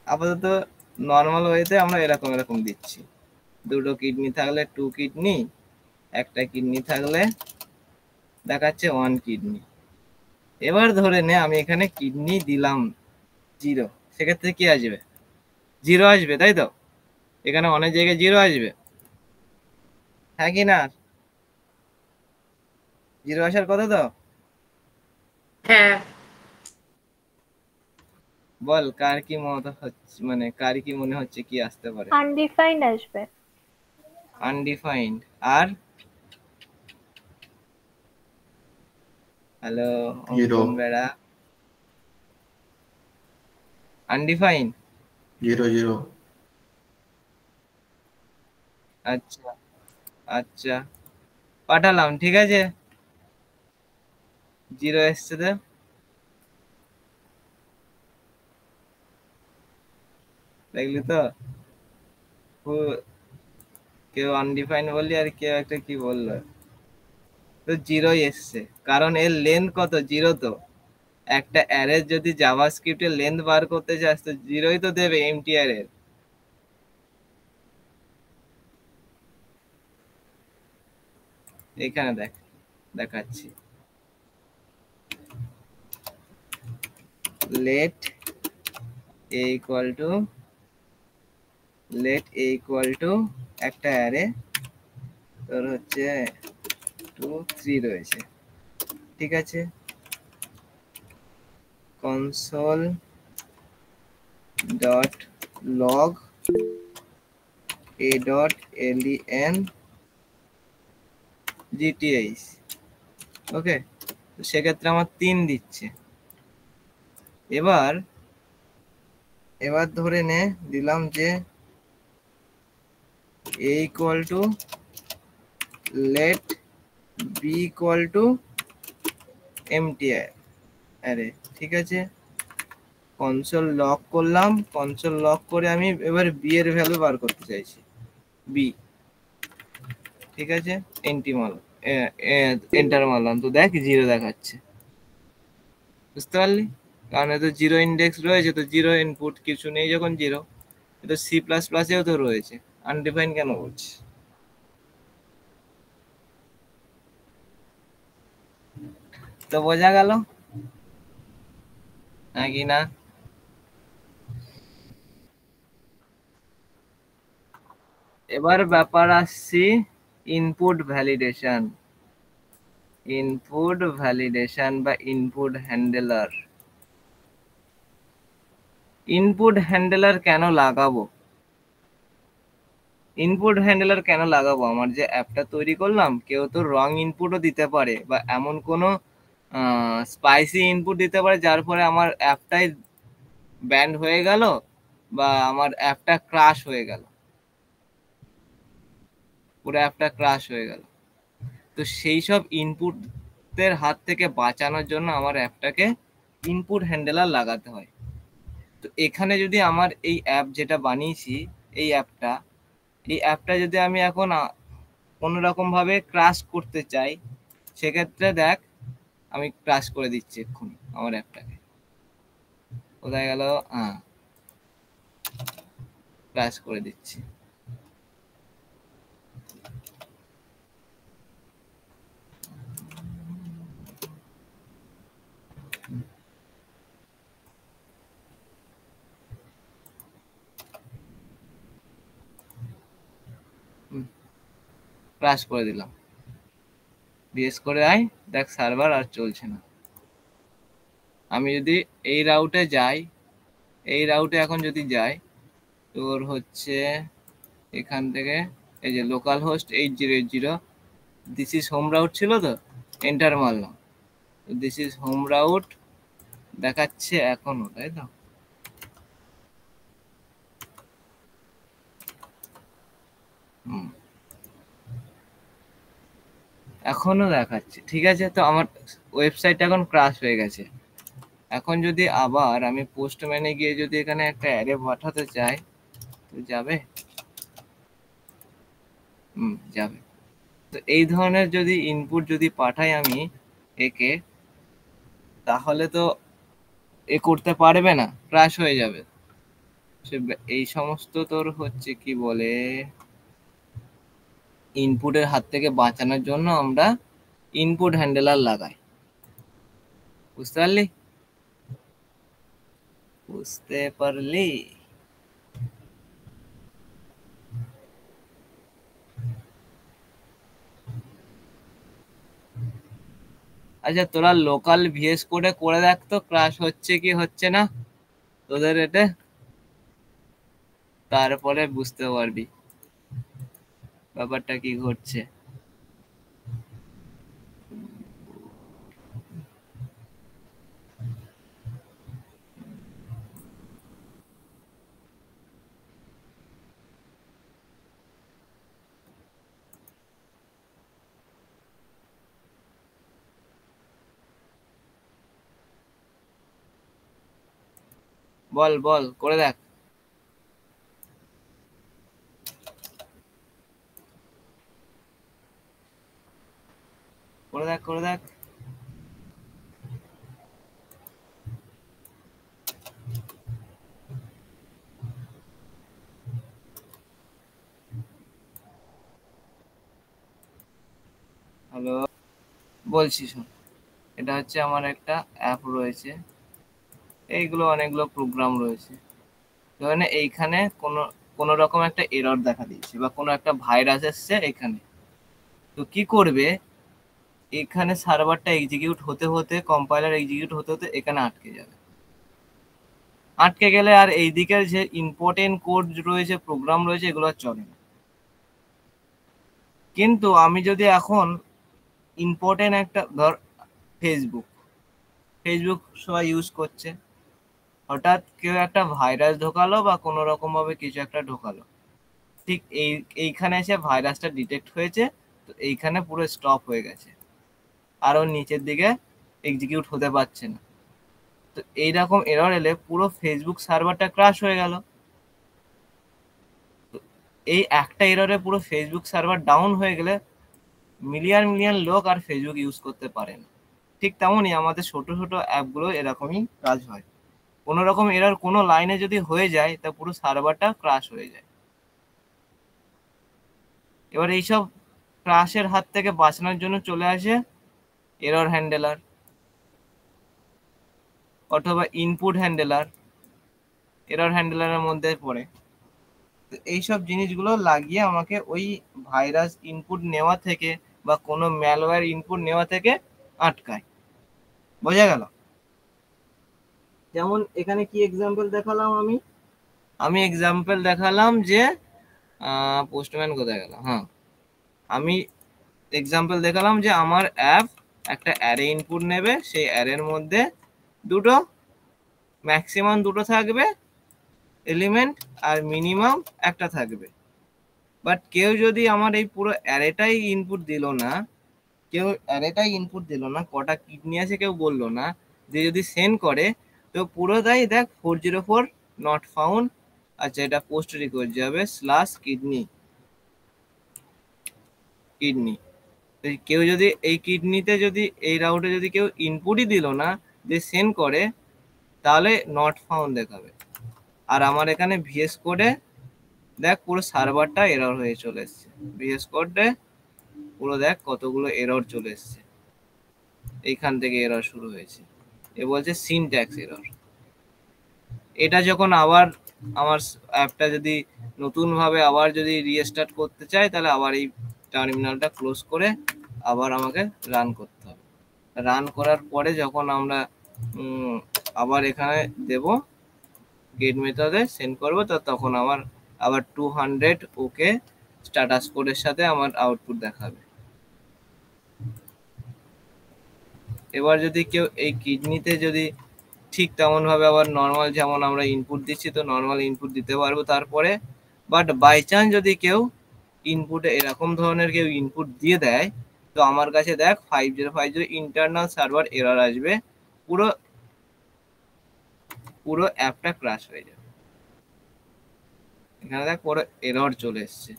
আপাতত নর্মাল ওয়েতে আমরা এরকম এরকম দিচ্ছি, দুটো কিডনি থাকলে 2 কিডনি, একটা কিডনি থাকলে দেখাচ্ছে 1 কিডনি। এবার ধরে নে আমি এখানে কিডনি দিলাম 0, সেক্ষেত্রে কি আসবে? 0 আসবে, তাই তো? এখানে অনেক জায়গায় 0 আসবে, হ্যাঁ কি না? 0 আসার কথা তো? হ্যাঁ। বল কার কি মত হচ্ছে, মানে কার কি মনে হচ্ছে কি আসতে পারে? আনডিফাইন্ড আসবে। আনডিফাইন্ড। আর হ্যালো জিরো অঙ্কন বেড়া, আনডিফাইন্ড। জিরো জিরো আচ্ছা আচ্ছা, পাঠালাম, ঠিক আছে, 0 এসছে তো। দেখলি তো, কেউ আনডিফাইন্ড বললি আর কেউ একটা কি বললো, তো 0 এসছে, কারণ এর লেন্থ কত? 0 তো। একটা অ্যারে যদি জাভাস্ক্রিপ্টে লেন্থ বার করতে চাস তো 0ই তো দেবে এমটিআর এর। এখানে দেখ, দেখাচ্ছি, let a equal to, let a equal to একটা অ্যারে, তোর হচ্ছে 2 3 রয়েছে, ঠিক আছে, console dot log a dot length, okay. তো সেক্ষেত্রে আমার 3 দিচ্ছে। এবার এবার ধরে নে দিলাম যে a equal to let B equal to MTR আরে, ঠিক আছে, কনসোল লক করলাম, কনসোল লক করে আমি এবার বি এর ভ্যালু বার করতে চাইছি, বি, ঠিক আছে, এন্টি মারলাম, এন্টার মারলাম, তো দেখ 0 দেখাচ্ছে, বুঝতে পারলি? কারণ এত 0 ইন্ডেক্স রয়েছে, তো 0 ইনপুট কিছু নেই যখন 0, এটা সি প্লাস প্লাসেও তো রয়েছে, আনডিফাইন কেন বলছি? তো বোঝা গেল নাকি না? এবার ব্যাপার আসছি ইনপুট ভ্যালিডেশন, ইনপুট ভ্যালিডেশন বা ইনপুট হ্যান্ডলার। ইনপুট হ্যান্ডলার কেন লাগাবো? ইনপুট হ্যান্ডলার কেন লাগাবো? আমার যে অ্যাপটা তৈরি করলাম, কেউ তো রং ইনপুটও দিতে পারে, বা এমন কোনো স্পাইসি ইনপুট দিতে পারে যার ফলে আমার অ্যাপটাই ব্যান্ড হয়ে গেল, বা আমার অ্যাপটা ক্রাশ হয়ে গেল, পুরো অ্যাপটা ক্রাশ হয়ে গেল। তো সেই সব ইনপুটের হাত থেকে বাঁচানোর জন্য আমার অ্যাপটাকে ইনপুট হ্যান্ডলার লাগাতে হয়। তো এখানে যদি আমার এই অ্যাপ যেটা বানিয়েছি, এই অ্যাপটা যদি আমি এখন কোনোরকম ভাবে ক্রাশ করতে চাই, সেক্ষেত্রে দেখ আমি ক্রাশ করে দিচ্ছি এক্ষুনি আমার অ্যাপটাকে, কোথায় গেল, হ্যাঁ, ক্রাশ করে দিচ্ছি। ক্রাশ করে দিলাম, বিএস করে আয়, দেখ সার্ভার আর চলছে না। আমি যদি এই রাউটে যাই, এই রাউটে এখন যদি যাই, তোর হচ্ছে এখান থেকে এই যে local host 8080, this is home route ছিল তো, এন্টার মারলাম, দিস ইজ হোম রাউট, দেখাচ্ছে এখনো, তাই তো? এখনো দেখাচ্ছে, ঠিক আছে। তো আমার ওয়েবসাইটটা এখন ক্রাশ হয়ে গেছে। এখন যদি আবার আমি পোস্টম্যানে গিয়ে যদি এখানে একটা অ্যারে পাঠাতে চাই, তো যাবে? যাবে। তো এই ধরনের যদি ইনপুট যদি পাঠাই আমি একে, তাহলে তো এ করতে পারবে না, ক্রাশ হয়ে যাবে। এই সমস্ত তোর হচ্ছে কি বলে, ইনপুটের হাত থেকে বাঁচানোর জন্য আমরা ইনপুট হ্যান্ডেলার লাগাই। বুঝতে পারলি? বুঝতে পারলি? আচ্ছা, তোরা লোকাল ভিএস কোডে করে দেখ তো ক্রাশ হচ্ছে কি হচ্ছে না তোদের এটা, তারপরে বুঝতে পারবি ব্যাপারটা কি ঘটছে। বল বল, করে দেখ। করে দেখ, করে দেখ। হ্যালো, বলছি শোন, এটা হচ্ছে আমার একটা অ্যাপ রয়েছে, এইগুলো অনেকগুলো প্রোগ্রাম রয়েছে। ধরে এইখানে কোনো কোনো রকম একটা এরর দেখা দিয়েছে বা কোনো একটা ভাইরাস এসছে এখানে, তো কি করবে, এখানে সার্ভারটা এক্সিকিউট হতে হতে, কম্পাইলার এক্সিকিউট হতে হতে এখানে আটকে যাবে। আটকে গেলে আর এই দিকের যে ইম্পর্টেন্ট কোড রয়েছে, প্রোগ্রাম রয়েছে, এগুলো আর চলে না। কিন্তু আমি যদি এখন ইম্পর্টেন্ট একটা, ধর ফেসবুক, ফেসবুক সবাই ইউজ করছে, হঠাৎ কেউ একটা ভাইরাস ঢোকালো বা কোনো রকম ভাবে কিছু একটা ঢোকালো, ঠিক এইখানে এসে ভাইরাসটা ডিটেক্ট হয়েছে, তো এইখানে পুরো স্টপ হয়ে গেছে, আর ওর নিচের দিকে এক্সিকিউট হতে পারছে না। তো এইরকম এরর এলে পুরো ফেসবুক সার্ভারটা ক্রাশ হয়ে গেল। এই একটা এররে পুরো ফেসবুক সার্ভার ডাউন হয়ে গেলে মিলিয়ন মিলিয়ন লোক আর ফেসবুক ইউজ করতে পারে না। ঠিক তেমনই আমাদের ছোট ছোট অ্যাপগুলো এরকমই কাজ হয়। কোনো রকম এরর কোনো লাইনে যদি হয়ে যায়, তা পুরো সার্ভারটা ক্রাশ হয়ে যায়। এবার এইসব ক্রাশের হাত থেকে বাঁচানোর জন্য চলে আসে এরর হ্যান্ডেলার অথবা ইনপুট হ্যান্ডেলার, এরর হ্যান্ডেলারের মধ্যে পড়ে। এইসব জিনিসগুলো লাগিয়ে আমাকে ওই ভাইরাস ইনপুট নেওয়া থেকে বা কোনো ম্যালওয়্যার ইনপুট নেওয়া থেকে আটকায়। বোঝা গেল? যেমন এখানে কি এক্সাম্পল দেখালাম আমি, এক্সাম্পল দেখালাম যে পোস্টম্যান কোথায় গেল, হ্যাঁ, আমি এক্সাম্পল দেখালাম যে আমার অ্যাপ একটা অ্যারে ইনপুট নেবে, সেই অ্যারের মধ্যে দুটো, ম্যাক্সিমাম দুটো থাকবে এলিমেন্ট, আর মিনিমাম একটা থাকবে। বাট কেউ যদি আমার এই পুরো অ্যারেটাই ইনপুট দিল না, কটা কিডনি আছে কেউ বললো না, যে যদি সেন্ড করে, তো পুরোটাই দেখ 404 নট ফাউন্ড। আচ্ছা, এটা পোস্ট রিকোয়েস্ট যাবে /কিডনি। কেউ যদি এই কিডনিতে যদি এই রাউটে যদি কেউ ইনপুটই দিল না, যে সেন্ড করে, তাহলে নট ফাউন্ড দেখাবে। আর আমার এখানে ভিএস কোডে দেখ পুরো সার্ভারটা এরর হয়ে চলে এসছে। ভিএস কোডে পুরো দেখ কতগুলো এরর চলে এসছে, এইখান থেকে এরর শুরু হয়েছে। এ বলছে সিনট্যাক্স এরর। এটা যখন আবার আমার অ্যাপটা যদি নতুন ভাবে আবার যদি রিস্টার্ট করতে চাই, তাহলে আবার এই টার্মিনালটা ক্লোজ করে আবার আমাকে রান করতে হবে। রান করার পরে যখন আমরা আবার এখানে দেব গেট মেথডে সেন্ড করবো, তো তখন আমার আবার 200 ওকে স্ট্যাটাস কোডের সাথে আমার আউটপুট দেখাবে। এবার যদি কেউ এই কিডনিতে যদি ঠিক তেমন ভাবে আবার নর্মাল যেমন আমরা ইনপুট দিচ্ছি তো নর্মাল ইনপুট দিতে পারবো তারপরে। বাট বাই চান্স যদি কেউ ইনপুটে এরকম ধরনের কেউ ইনপুট দিয়ে দেয়, তো আমার কাছে দেখ 5050 ইন্টারনাল সার্ভার এরর আসবে, পুরো পুরো অ্যাপটা ক্র্যাশ হয়ে যাবে। এখানে দেখ পুরো এরর চলে এসছে,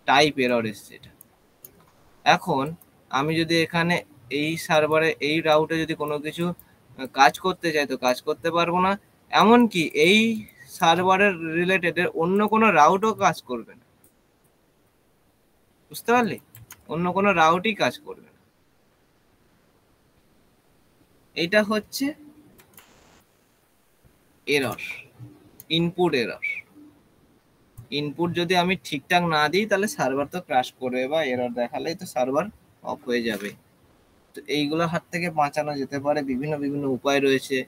টাইপ এরর এসছে এটা। এখন আমি যদি এখানে এই সার্ভারে এই রাউটে যদি কোনো কিছু কাজ করতে চাই তো কাজ করতে পারবো না, এমনকি এই সার্ভারের রিলেটেড অন্য কোনো রাউটও কাজ করবে না, বুঝতে পারলি? অন্য কোনো রাউটই কাজ করবে না। এটা হচ্ছে এরর, ইনপুট এরর। ইনপুট যদি আমি ঠিকঠাক না দিই তাহলে সার্ভার তো ক্র্যাশ করবে, বা এরর দেখালেই তো সার্ভার অফ হয়ে যাবে। তো এইগুলোর হাত থেকে বাঁচানো যেতে পারে, বিভিন্ন বিভিন্ন উপায় রয়েছে।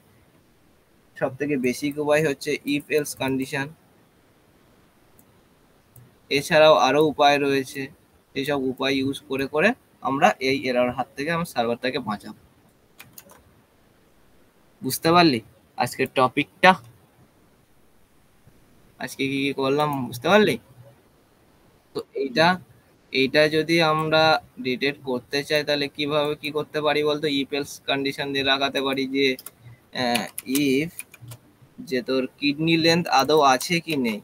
সব থেকে বেসিক উপায় হচ্ছে ইফ এলস কন্ডিশন। এছাড়াও আরো উপায় রয়েছে, এইসব উপায় ইউজ করে করে আমরা এই এরর হাত থেকে আমার সার্ভারটাকে বাঁচাবো। বুঝতে পারলি আজকের টপিকটা? আজকে কি কি করলাম বুঝতে পারলি? তো এইটা যদি আমরা ডিটেক্ট করতে চাই তাহলে কিভাবে কি করতে পারি বলতো? ইফ এলস কন্ডিশন দিয়ে লাগাতে পারি যে ইফ যে তোর কিডনি লেন্থ আদৌ আছে কি নেই,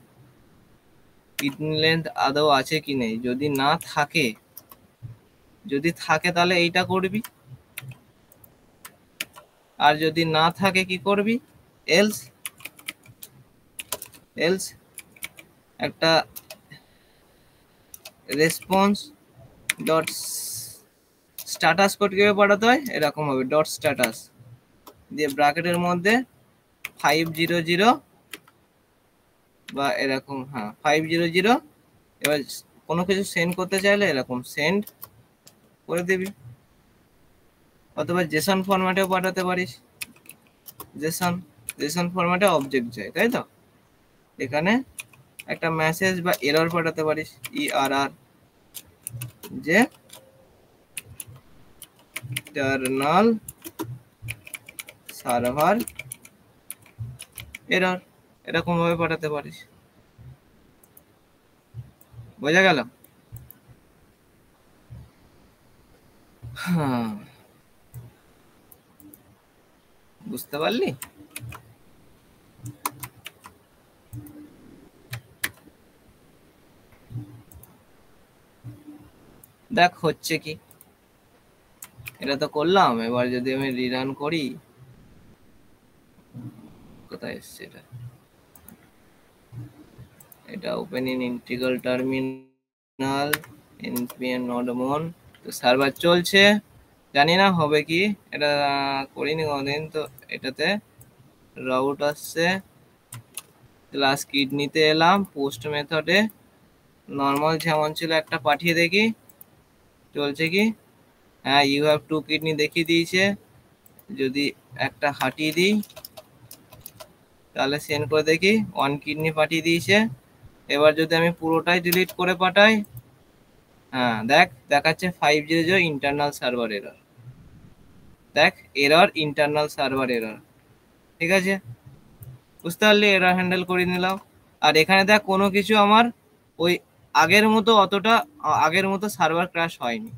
কিডনি লেন্থ আদৌ আছে কি নেই, যদি না থাকে, যদি থাকে তাহলে এইটা করবি, আর যদি না থাকে কি করবি? এলস এলস একটা রেসপন্স ডট স্ট্যাটাস কোড কিভাবে পাঠাতে হয় এরকম হবে, ডট স্ট্যাটাস দিয়ে ব্র্যাকেটের মধ্যে 500 বা এরকম, হ্যাঁ 500। এবার কোনো কিছু সেন্ড করতে চাইলে এরকম সেন্ড করে দিবি, অথবা জেসন ফরম্যাটেও পাঠাতে পারিস। জেসন ফরম্যাটে অবজেক্ট যায়, তাই তো? এখানে একটা মেসেজ বা এরর পাঠাতে পারিস, ERR, যে ইন্টারনাল সার্ভার এরর, এরকম ভাবে পাঠাতে পারিস। বোঝা গেল? হ্যাঁ, বুঝতে পারলি? দেখ হচ্ছে কি, এটা তো করলাম। এবার যদি আমি রিরান করি, কোথায় এসছে এটা? এটা open in integral terminal npm nodemon, তো সার্ভার চলছে, জানি না হবে কি, এটা করিনি কোনোদিন। তো এটাতে রাউট আসছে, ক্লাস কিডনিতে এলাম, পোস্ট মেথডে নর্মাল যেমন ছিল একটা পাঠিয়ে দেখি চলছে কি। হ্যাঁ, ইউ হ্যাভ 2 কিডনি দেখিয়ে দিয়েছে। যদি একটা হাঁটিয়ে দিই তাহলে সেন্ড করে দেখি 1 কিডনি পাঠিয়ে দিয়েছে। এবার যদি আমি পুরোটাই ডিলিট করে পাঠাই, হ্যাঁ দেখ দেখাচ্ছে 500 ইন্টারনাল সার্ভার এরর। দেখ এরর, ইন্টারনাল সার্ভার এরর। ঠিক আছে, বুঝতে পারলি? এরর হ্যান্ডেল করে নিলাম। আর এখানে দেখ কোনো কিছু আমার ওই আগের মতো অতটা আগের মতো সার্ভার ক্র্যাশ হয়নি,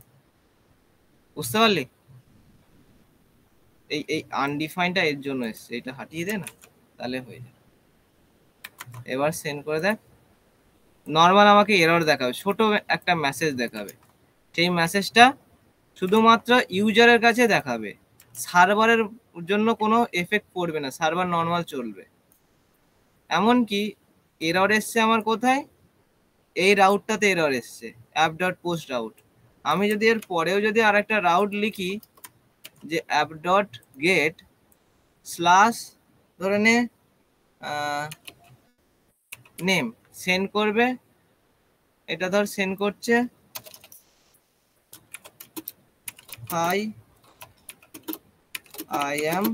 বুঝতে পারলি? এই আনডিফাইনটা এর জন্য এসছে, এটা হাটিয়ে দে না তাহলে হয়ে যাবে। এবার সেন্ড করে দেখ, নর্মাল আমাকে এরর দেখাবে, ছোট একটা মেসেজ দেখাবে। সেই মেসেজটা শুধুমাত্র ইউজারের কাছে দেখাবে, সার্ভারের জন্য কোনো এফেক্ট পড়বে না, সার্ভার নর্মাল চলবে। এমনকি এরর এসছে আমার কোথায়? এই রাউটটাতে এরর এসছে, অ্যাপ ডট পোস্ট রাউট। আমি যদি এর পরেও যদি আরেকটা রাউট লিখি যে অ্যাপ ডট গেট স্ল্যাশ ধরে নে নেম, সেন্ড করবে, এটা ধর সেন্ড করছে হাই আই এম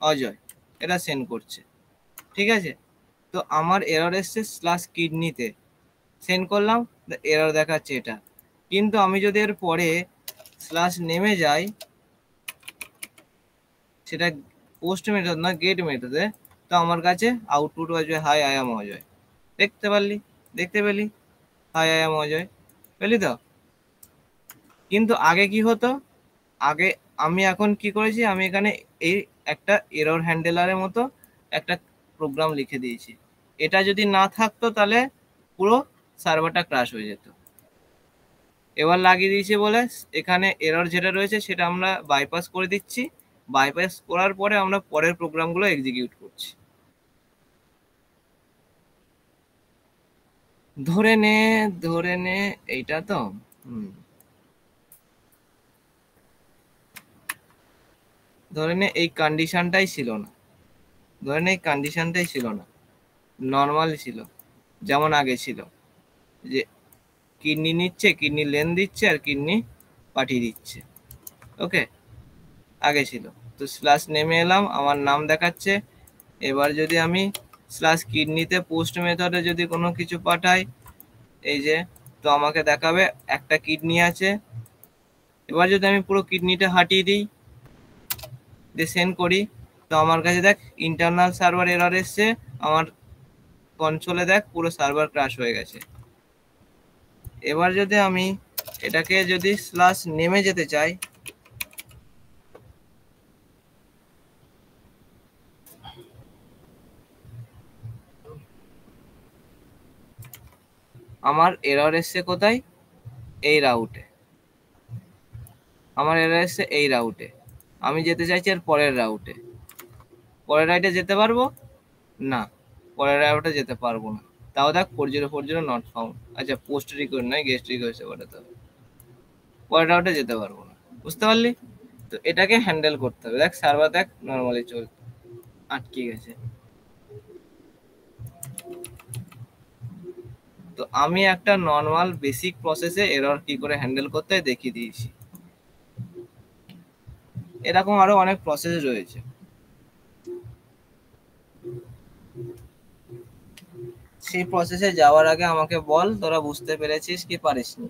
অজয়, এটা সেন্ড করছে, ঠিক আছে? তো আমার এরর এসছে স্ল্যাশ কিডনিতে, সেন্ড করলাম, এরর দেখাচ্ছে এটা। কিন্তু আমি যদি এর পরে স্ল্যাশ নেমে যাই, সেটা পোস্ট মেথড না গেট মেথডে, তো আমার কাছে আউটপুট আসবে হাই আই এম অজয়। দেখতে পেলি হাই আই এম অজয়, পেলি তো? কিন্তু আগে কি হতো, আগে আমি এখন কি করেছি, আমি এখানে এই একটা এরর হ্যান্ডেলারের মতো একটা প্রোগ্রাম লিখে দিয়েছি। এটা যদি না থাকতো তাহলে পুরো সার্ভারটা ক্র্যাশ হয়ে যেত। এবার লাগিয়ে দিয়েছি বলে এখানে এরর যেটা রয়েছে সেটা আমরা বাইপাস করে দিচ্ছি। বাইপাস করার পরে আমরা পরের প্রোগ্রামগুলো এক্সিকিউট করছি। ধরে নে এইটা তো ধরে নে এই কন্ডিশনটাই ছিল না, নর্মাল ছিল, যেমন আগে ছিল যে কিডনি নিচ্ছে, কিডনি লেন দিচ্ছে আর কিডনি পাঠিয়ে দিচ্ছে। ওকে, আগে ছিল। তো স্ল্যাশ নেমে এলাম, আমার নাম দেখাচ্ছে। এবার যদি আমি স্ল্যাশ কিডনিতে পোস্ট মেথডে যদি কোনো কিছু পাঠাই, এই যে, তো আমাকে দেখাবে একটা কিডনি আছে। এবার যদি আমি পুরো কিডনিটা হাঁটিয়ে দিই, দিয়ে সেন্ড করি, তো আমার কাছে দেখ ইন্টারনাল সার্ভার এরর এসছে, আমার কনসোলে দেখ পুরো সার্ভার ক্র্যাশ হয়ে গেছে। এবার যদি আমি এটাকে যদি স্ল্যাশ নেমে যেতে চাই, আমার এরর এসছে কোথায়, এই রাউটে। আমি যেতে চাইছি এর পরের রাউটে। পরের রাউটে যেতে পারবো না, পরের রাউটে যেতে পারবো না। তাও দেখ 4040 নট ফাউন্ড। আচ্ছা, পোস্ট রিকোয়েস্ট নয়, গেস্ট রিকোয়েস্টে পাঠাতে হবে। পরের রাউটে যেতে পারবো না, বুঝতে পারলি? তো এটাকে হ্যান্ডেল করতে হবে। দেখ সার্ভার দেখ নর্মালি আটকে গেছে। তো আমি একটা নর্মাল বেসিক প্রসেসে এরর কি করে হ্যান্ডেল করতে হয় দেখিয়ে দিয়েছি। এরকম আরো অনেক প্রসেস রয়েছে। সেই প্রসেসে যাওয়ার আগে আমাকে বল তোরা বুঝতে পেরেছিস কি পারিসনি।